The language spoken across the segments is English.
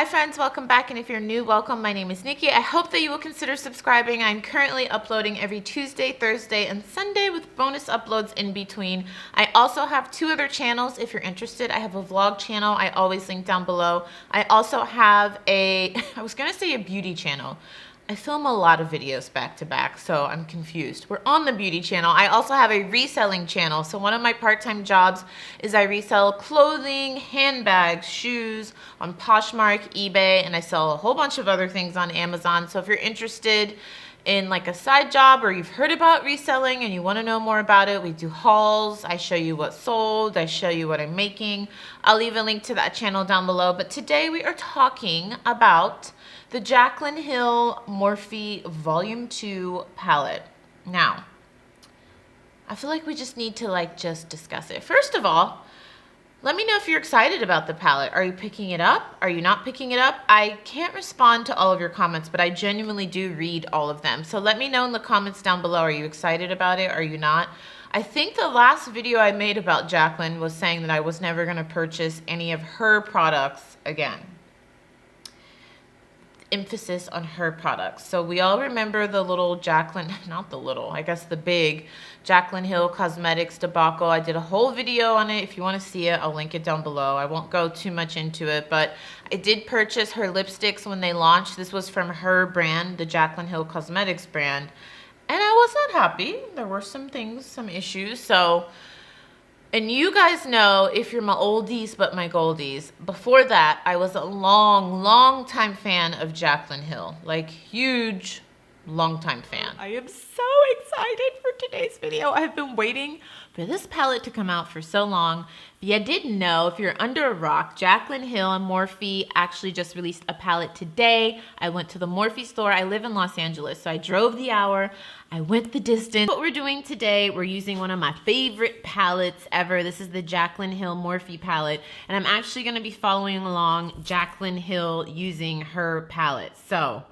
Hi friends, welcome back, and if you're new, welcome. My name is Nikki. I hope that you will consider subscribing. I'm currently uploading every Tuesday, Thursday, and Sunday with bonus uploads in between. I also have two other channels if you're interested. I have a vlog channel. I always link down below. I also have a, I was gonna say a beauty channel. I film a lot of videos back to back, so I'm confused. We're on the beauty channel. I also have a reselling channel. So one of my part-time jobs is I resell clothing, handbags, shoes on Poshmark, eBay, and I sell a whole bunch of other things on Amazon. So if you're interested in like a side job or you've heard about reselling and you want to know more about it, we do hauls. I show you what's sold. I show you what I'm making. I'll leave a link to that channel down below. But today we are talking about the JACLYN Hill Morphe Volume 2 palette. Now, I feel like we just need to just discuss it. First of all, let me know if you're excited about the palette. Are you picking it up? Are you not picking it up? I can't respond to all of your comments, but I genuinely do read all of them. So let me know in the comments down below. Are you excited about it? Are you not? I think the last video I made about JACLYN was saying that I was never going to purchase any of her products again. Emphasis on her products. So we all remember the little JACLYN, not the little, I guess the big JACLYN Hill Cosmetics debacle. I did a whole video on it. If you want to see it, I'll link it down below. I won't go too much into it, but I did purchase her lipsticks when they launched. This was from her brand, the JACLYN Hill Cosmetics brand, and I was not happy. There were some things, some issues. So, and you guys know, if you're my oldies but my goldies, before that, I was a long time fan of JACLYN Hill. Like, huge, long time fan. I am so excited for today's video. I have been waiting for this palette to come out for so long. If you didn't know, if you're under a rock, JACLYN Hill and Morphe actually just released a palette today. I went to the Morphe store. I live in Los Angeles, so I drove the hour. I went the distance. What we're doing today, we're using one of my favorite palettes ever. This is the JACLYN Hill Morphe palette, and I'm actually going to be following along JACLYN Hill using her palette. So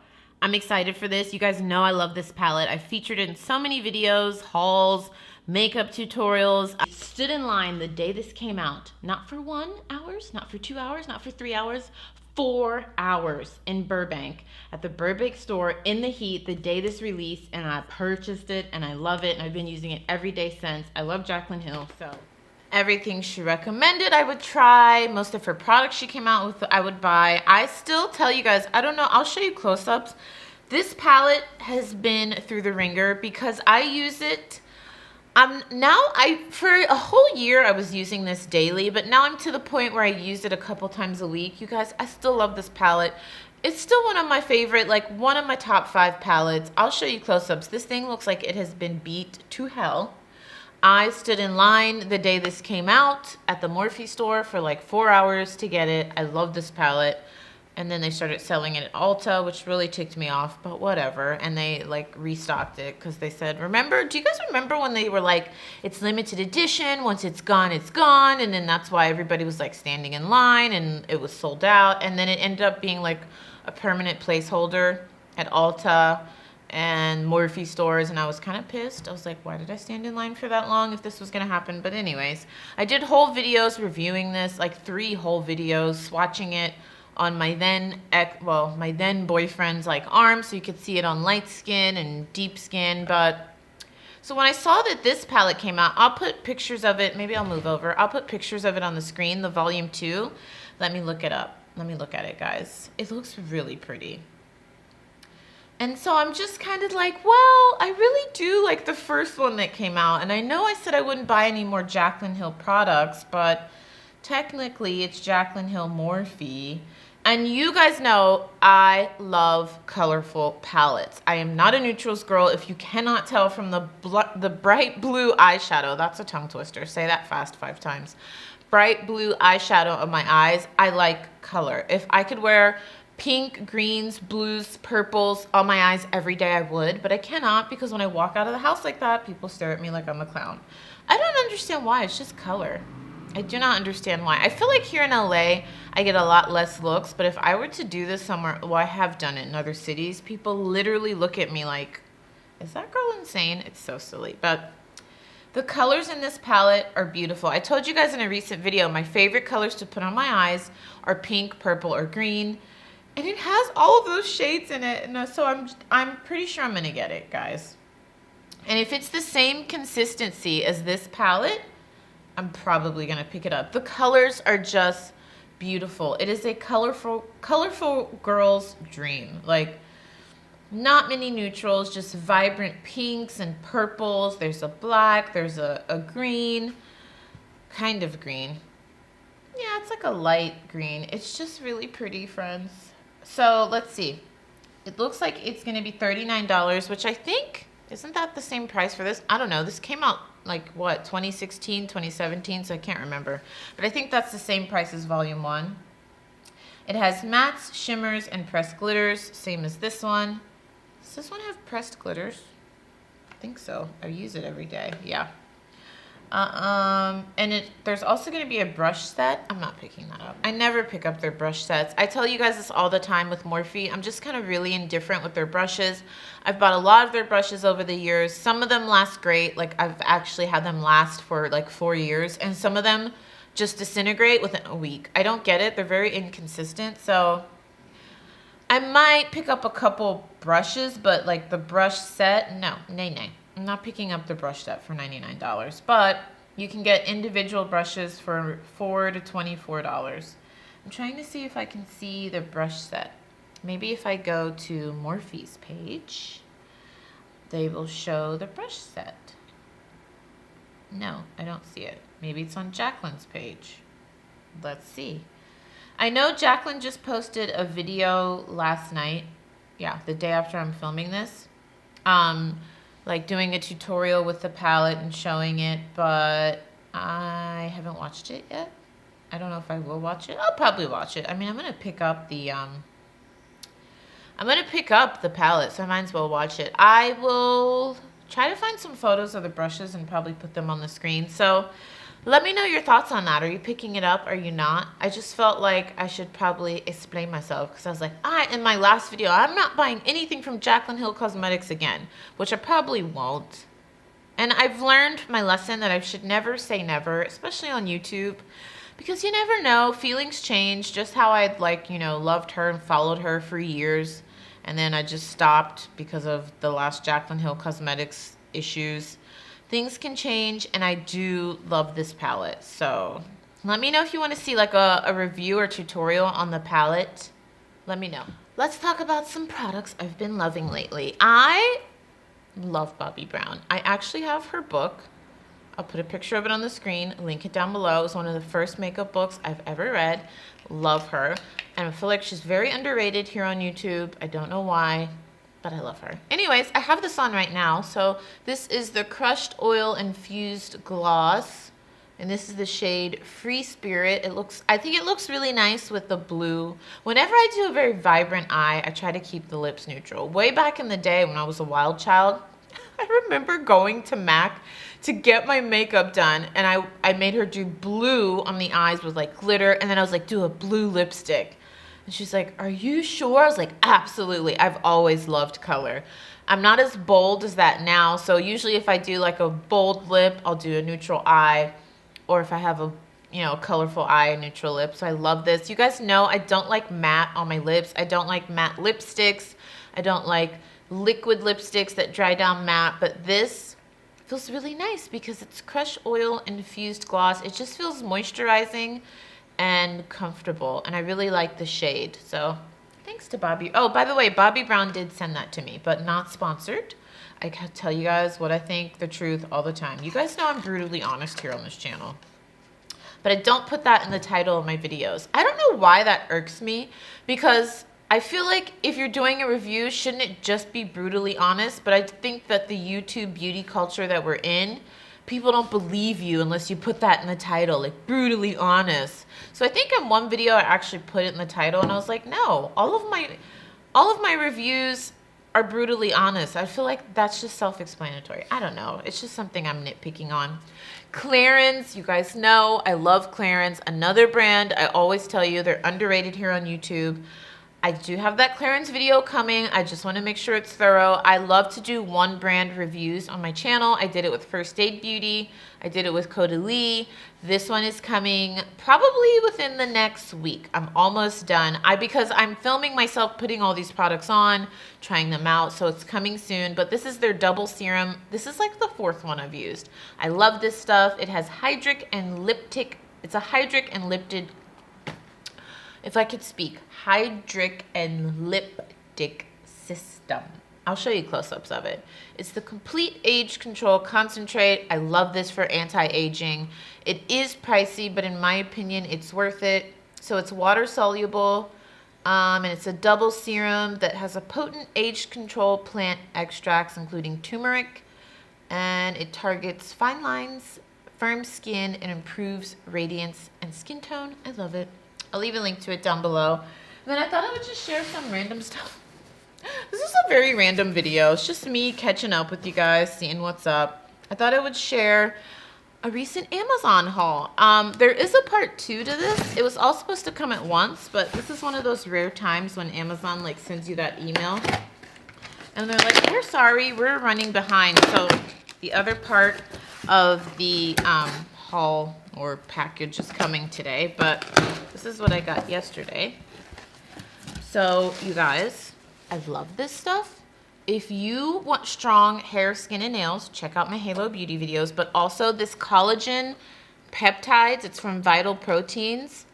I'm excited for this. You guys know I love this palette. I've featured it in so many videos, hauls, makeup tutorials. I stood in line the day this came out, not for 1 hour, not for 2 hours, not for 3 hours, 4 hours in Burbank at the Burbank store in the heat the day this released, and I purchased it and I love it, and I've been using it every day since. I love JACLYN Hill, so everything she recommended I would try. Most of her products she came out with I would buy. I still tell you guys, I don't know, I'll show you close-ups. This palette has been through the ringer because I use it for a whole year I was using this daily, but now I'm to the point where I use it a couple times a week. You guys, I still love this palette. It's still one of my favorite, like one of my top 5 palettes. I'll show you close-ups. This thing looks like it has been beat to hell. I stood in line the day this came out at the Morphe store for like 4 hours to get it. I love this palette. And then they started selling it at Ulta, which really ticked me off, but whatever. And they like restocked it because they said, remember, do you guys remember when they were like, it's limited edition, once it's gone, it's gone. And then that's why everybody was like standing in line and it was sold out. And then it ended up being like a permanent placeholder at Ulta and Morphe stores, and I was kind of pissed. I was like, why did I stand in line for that long if this was gonna happen? But anyways, I did whole videos reviewing this, like 3 whole videos, swatching it on my then boyfriend's like arm, so you could see it on light skin and deep skin. But so when I saw that this palette came out, I'll put pictures of it. Maybe I'll move over. I'll put pictures of it on the screen, the volume 2. Let me look it up. Let me look at it, guys. It looks really pretty. And so I'm just kind of like, well, I really do like the first one that came out. And I know I said I wouldn't buy any more JACLYN Hill products, but technically it's JACLYN Hill Morphe. And you guys know I love colorful palettes. I am not a neutrals girl. If you cannot tell from the bright blue eyeshadow, that's a tongue twister. Say that fast 5 times. Bright blue eyeshadow on my eyes. I like color. If I could wear pink, greens, blues, purples on my eyes every day, I would, but I cannot because when I walk out of the house like that, people stare at me like I'm a clown. I don't understand why. It's just color. I do not understand why. I feel like here in LA, I get a lot less looks, but if I were to do this somewhere, well, I have done it in other cities, people literally look at me like, is that girl insane? It's so silly. But the colors in this palette are beautiful. I told you guys in a recent video, my favorite colors to put on my eyes are pink, purple, or green. And it has all of those shades in it. And so I'm pretty sure I'm going to get it, guys. And if it's the same consistency as this palette, I'm probably going to pick it up. The colors are just beautiful. It is a colorful girl's dream. Like, not many neutrals, just vibrant pinks and purples. There's a black, there's a green, kind of green. Yeah, it's like a light green. It's just really pretty, friends. So let's see. It looks like it's going to be $39, which I think, isn't that the same price for this? I don't know. This came out like what, 2016, 2017, so I can't remember. But I think that's the same price as volume 1. It has mattes, shimmers, and pressed glitters, same as this one. Does this one have pressed glitters? I think so. I use it every day. Yeah. And there's also going to be a brush set. I'm not picking that up. I never pick up their brush sets. I tell you guys this all the time with Morphe. I'm just kind of really indifferent with their brushes. I've bought a lot of their brushes over the years. Some of them last great. Like, I've actually had them last for like 4 years. And some of them just disintegrate within a week. I don't get it. They're very inconsistent. So I might pick up a couple brushes, but like the brush set, no, nay. I'm not picking up the brush set for $99, but you can get individual brushes for $4 to $24. I'm trying to see if I can see the brush set. Maybe if I go to Morphe's page, they will show the brush set. No, I don't see it. Maybe it's on JACLYN's page. Let's see. I know JACLYN just posted a video last night. Yeah, the day after I'm filming this. Like doing a tutorial with the palette and showing it, but I haven't watched it yet. I don't know if I will watch it. I'll probably watch it. I mean, I'm gonna pick up the palette, so I might as well watch it. I will try to find some photos of the brushes and probably put them on the screen. So let me know your thoughts on that. Are you picking it up? Are you not? I just felt like I should probably explain myself because I was like, in my last video, I'm not buying anything from JACLYN Hill Cosmetics again, which I probably won't. And I've learned my lesson that I should never say never, especially on YouTube, because you never know. Feelings change, just how I'd loved her and followed her for years. And then I just stopped because of the last JACLYN Hill Cosmetics issues. Things can change, and I do love this palette. So let me know if you want to see like a review or tutorial on the palette. Let me know. Let's talk about some products I've been loving lately. I love Bobbi Brown. I actually have her book. I'll put a picture of it on the screen, link it down below. It's one of the first makeup books I've ever read. Love her. And I feel like she's very underrated here on YouTube. I don't know why, but I love her. Anyways, I have this on right now. So this is the Crushed Oil Infused Gloss. And this is the shade Free Spirit. I think it looks really nice with the blue. Whenever I do a very vibrant eye, I try to keep the lips neutral. Way back in the day when I was a wild child, I remember going to MAC to get my makeup done. And I made her do blue on the eyes with like glitter. And then I was like, do a blue lipstick. And she's like, are you sure? I was like, absolutely. I've always loved color. I'm not as bold as that now. So usually if I do like a bold lip, I'll do a neutral eye. Or if I have a, colorful eye, a neutral lip. So I love this. You guys know I don't like matte on my lips. I don't like matte lipsticks. I don't like liquid lipsticks that dry down matte. But this feels really nice because it's Crushed Oil Infused Gloss. It just feels moisturizing and comfortable, and I really like the shade. So thanks to Bobbi. Oh, by the way, Bobbi Brown did send that to me, but not sponsored. I can tell you guys what I think, the truth all the time. You guys know I'm brutally honest here on this channel, but I don't put that in the title of my videos. I don't know why that irks me, because I feel like if you're doing a review, shouldn't it just be brutally honest? But I think that the YouTube beauty culture that we're in, people don't believe you unless you put that in the title, like brutally honest. So I think in one video I actually put it in the title, and I was like, no, all of my reviews are brutally honest. I feel like that's just self-explanatory. I don't know. It's just something I'm nitpicking on. Clarins, you guys know I love Clarins. Another brand I always tell you they're underrated here on YouTube. I do have that clearance video coming. I just want to make sure it's thorough. I love to do one brand reviews on my channel. I did it with First Aid Beauty. I did it with Caudalie. This one is coming probably within the next week. I'm almost done. Because I'm filming myself putting all these products on, trying them out, so it's coming soon. But this is their double serum. This is like the fourth one I've used. I love this stuff. It has hydric and liptic. It's a hydric and lipid, if I could speak, hydric and liptic system. I'll show you close-ups of it. It's the complete age control concentrate. I love this for anti-aging. It is pricey, but in my opinion, it's worth it. So it's water soluble, and it's a double serum that has a potent age control plant extracts, including turmeric, and it targets fine lines, firm skin, and improves radiance and skin tone. I love it. I'll leave a link to it down below. And then I thought I would just share some random stuff. This is a very random video. It's just me catching up with you guys, seeing what's up. I thought I would share a recent Amazon haul. There is a part 2 to this. It was all supposed to come at once, but this is one of those rare times when Amazon like sends you that email. And they're like, we're sorry, we're running behind. So the other part of the haul or package is coming today, but this is what I got yesterday. So you guys, I love this stuff. If you want strong hair, skin, and nails, check out my Halo Beauty videos, but also this collagen peptides. It's from Vital Proteins.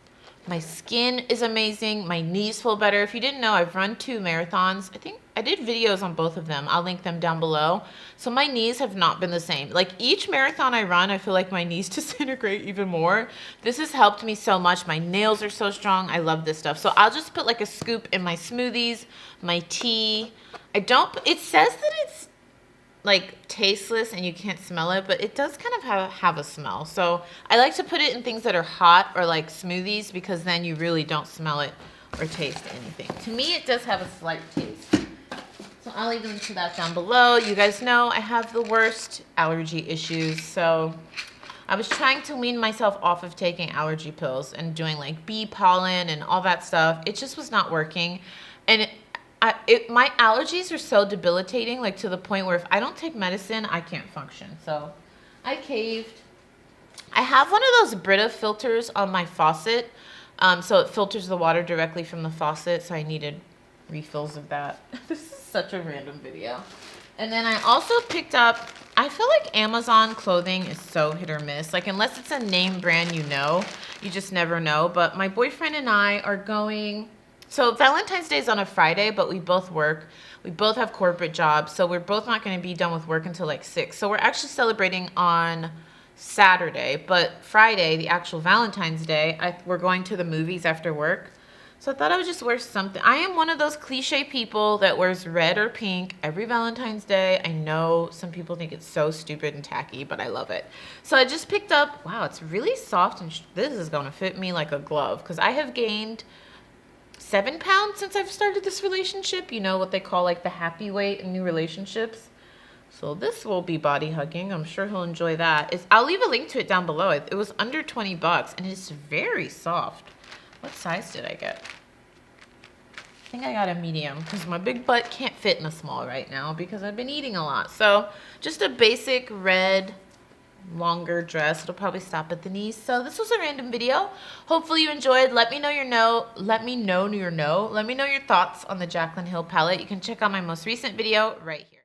My skin is amazing. My knees feel better. If you didn't know, I've run 2 marathons. I think I did videos on both of them. I'll link them down below. So my knees have not been the same. Like each marathon I run, I feel like my knees disintegrate even more. This has helped me so much. My nails are so strong. I love this stuff. So I'll just put like a scoop in my smoothies, my tea. It says that it's like tasteless and you can't smell it, but it does kind of have a smell. So I like to put it in things that are hot or like smoothies, because then you really don't smell it or taste anything. To me, it does have a slight taste. So I'll leave a link to that down below. You guys know I have the worst allergy issues, so I was trying to wean myself off of taking allergy pills and doing like bee pollen and all that stuff. It just was not working. And my allergies are so debilitating, like to the point where if I don't take medicine, I can't function. So I caved. I have one of those Brita filters on my faucet. So it filters the water directly from the faucet. So I needed refills of that. This is such a random video. And then I also picked up, I feel like Amazon clothing is so hit or miss. Like unless it's a name brand, you just never know. But my boyfriend and I are going. So Valentine's Day is on a Friday, but we both work. We both have corporate jobs, so we're both not going to be done with work until like 6. So we're actually celebrating on Saturday, but Friday, the actual Valentine's Day, we're going to the movies after work. So I thought I would just wear something. I am one of those cliche people that wears red or pink every Valentine's Day. I know some people think it's so stupid and tacky, but I love it. So I just picked up, wow, it's really soft, and this is going to fit me like a glove, because I have gained 7 pounds since I've started this relationship. You know what they call like the happy weight in new relationships. So this will be body hugging. I'm sure he'll enjoy that. I'll leave a link to it down below. It was under 20 bucks and it's very soft. What size did I get? I think I got a medium because my big butt can't fit in a small right now because I've been eating a lot. So just a basic red longer dress. It'll probably stop at the knees. So this was a random video. Hopefully you enjoyed. Let me know your thoughts on the JACLYN Hill palette. You can check out my most recent video right here.